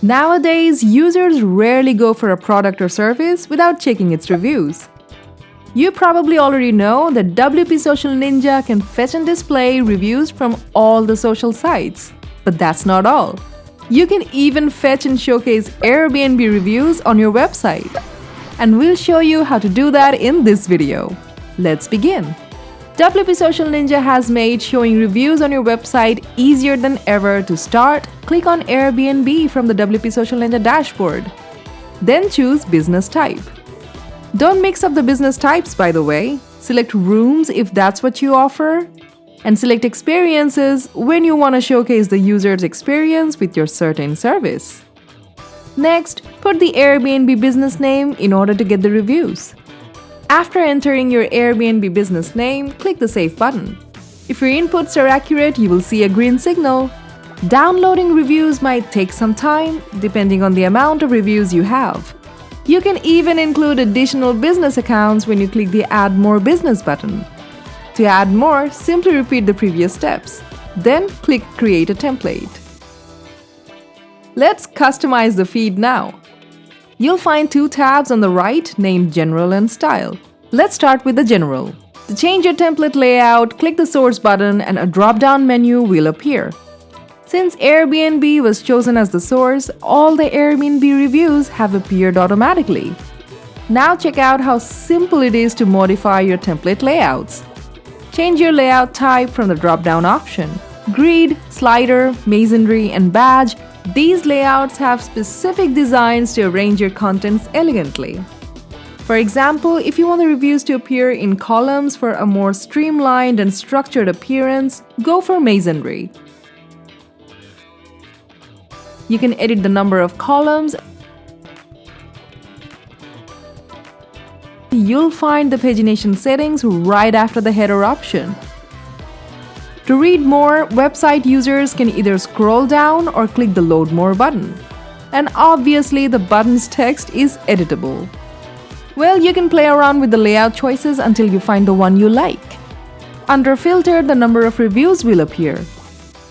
Nowadays, users rarely go for a product or service without checking its reviews. You probably already know that WPSocialNinja can fetch and display reviews from all the social sites. But that's not all. You can even fetch and showcase Airbnb reviews on your website. And we'll show you how to do that in this video. Let's begin. WPSocialNinja has made showing reviews on your website easier than ever. To start, click on Airbnb from the WPSocialNinja dashboard. Then choose Business Type. Don't mix up the business types, by the way. Select Rooms if that's what you offer. And select Experiences when you want to showcase the user's experience with your certain service. Next, put the Airbnb business name in order to get the reviews. After entering your Airbnb business name, click the Save button. If your inputs are accurate, you will see a green signal. Downloading reviews might take some time, depending on the amount of reviews you have. You can even include additional business accounts when you click the Add More Business button. To add more, simply repeat the previous steps. Then click Create a Template. Let's customize the feed now. You'll find two tabs on the right named General and Style. Let's start with the General. To change your template layout, click the Source button and a drop-down menu will appear. Since Airbnb was chosen as the source, all the Airbnb reviews have appeared automatically. Now check out how simple it is to modify your template layouts. Change your layout type from the drop-down option. Grid, slider, masonry, and badge. These layouts have specific designs to arrange your contents elegantly. For example, if you want the reviews to appear in columns for a more streamlined and structured appearance, go for masonry. You can edit the number of columns. You'll find the pagination settings right after the header option. To read more, website users can either scroll down or click the Load More button. And obviously, the button's text is editable. Well, you can play around with the layout choices until you find the one you like. Under Filter, the number of reviews will appear.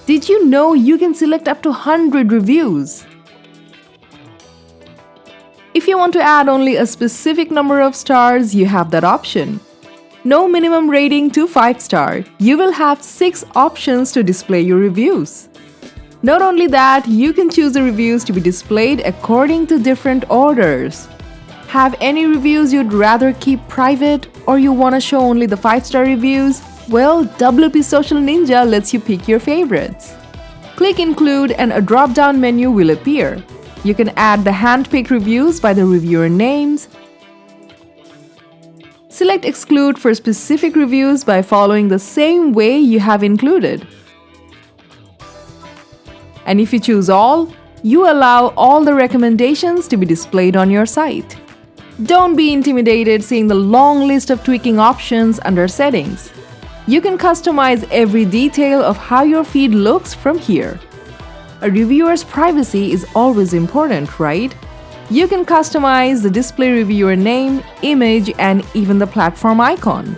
Did you know you can select up to 100 reviews? If you want to add only a specific number of stars, you have that option. No minimum rating to 5-star. You will have 6 options to display your reviews. Not only that, you can choose the reviews to be displayed according to different orders. Have any reviews you'd rather keep private, or you want to show only the 5-star reviews? Well, WPSocialNinja lets you pick your favorites. Click Include and a drop-down menu will appear. You can add the hand-picked reviews by the reviewer names. Select Exclude for specific reviews by following the same way you have included. And if you choose All, you allow all the recommendations to be displayed on your site. Don't be intimidated seeing the long list of tweaking options under Settings. You can customize every detail of how your feed looks from here. A reviewer's privacy is always important, right? You can customize the display reviewer name, image, and even the platform icon.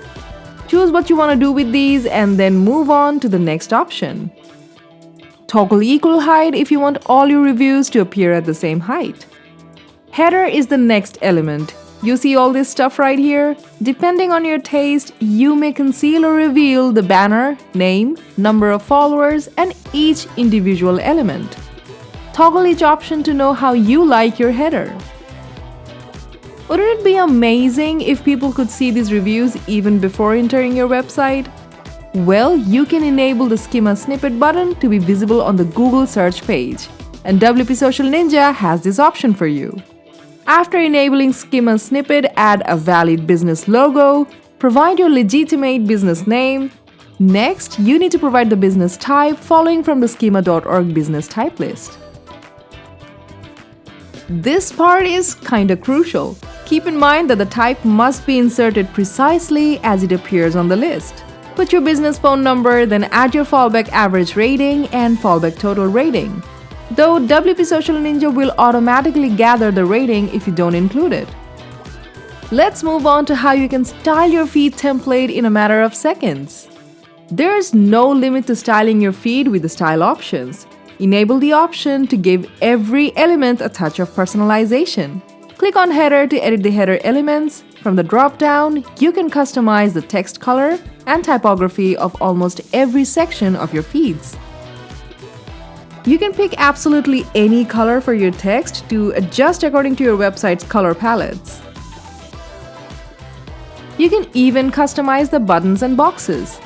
Choose what you want to do with these and then move on to the next option. Toggle equal height if you want all your reviews to appear at the same height. Header is the next element. You see all this stuff right here? Depending on your taste, you may conceal or reveal the banner, name, number of followers, and each individual element. Toggle each option to know how you like your header. Wouldn't it be amazing if people could see these reviews even before entering your website? Well, you can enable the Schema Snippet button to be visible on the Google search page. And WPSocialNinja has this option for you. After enabling Schema Snippet, add a valid business logo, provide your legitimate business name. Next, you need to provide the business type following from the schema.org business type list. This part is kinda crucial. Keep in mind that the type must be inserted precisely as it appears on the list. Put your business phone number, then add your fallback average rating and fallback total rating. Though WPSocialNinja will automatically gather the rating if you don't include it. Let's move on to how you can style your feed template in a matter of seconds. There's no limit to styling your feed with the style options. Enable the option to give every element a touch of personalization. Click on Header to edit the header elements. From the drop-down, you can customize the text color and typography of almost every section of your feeds. You can pick absolutely any color for your text to adjust according to your website's color palettes. You can even customize the buttons and boxes.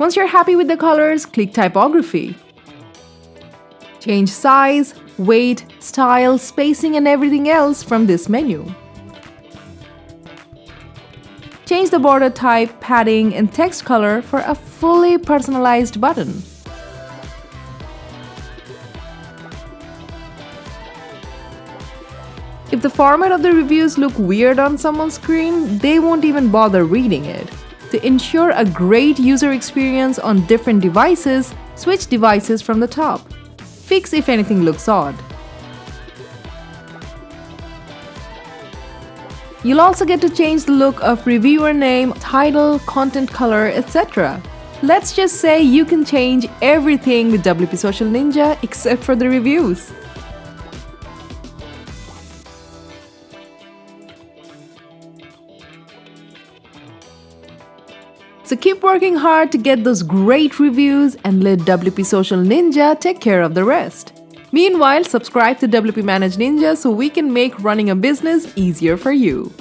Once you're happy with the colors, click Typography. Change size, weight, style, spacing, and everything else from this menu. Change the border type, padding, and text color for a fully personalized button. If the format of the reviews look weird on someone's screen, they won't even bother reading it. To ensure a great user experience on different devices, switch devices from the top. Fix if anything looks odd. You'll also get to change the look of reviewer name, title, content color, etc. Let's just say you can change everything with WP Social Ninja except for the reviews. So keep working hard to get those great reviews and let WP Social Ninja take care of the rest. Meanwhile, subscribe to WP Manage Ninja so we can make running a business easier for you.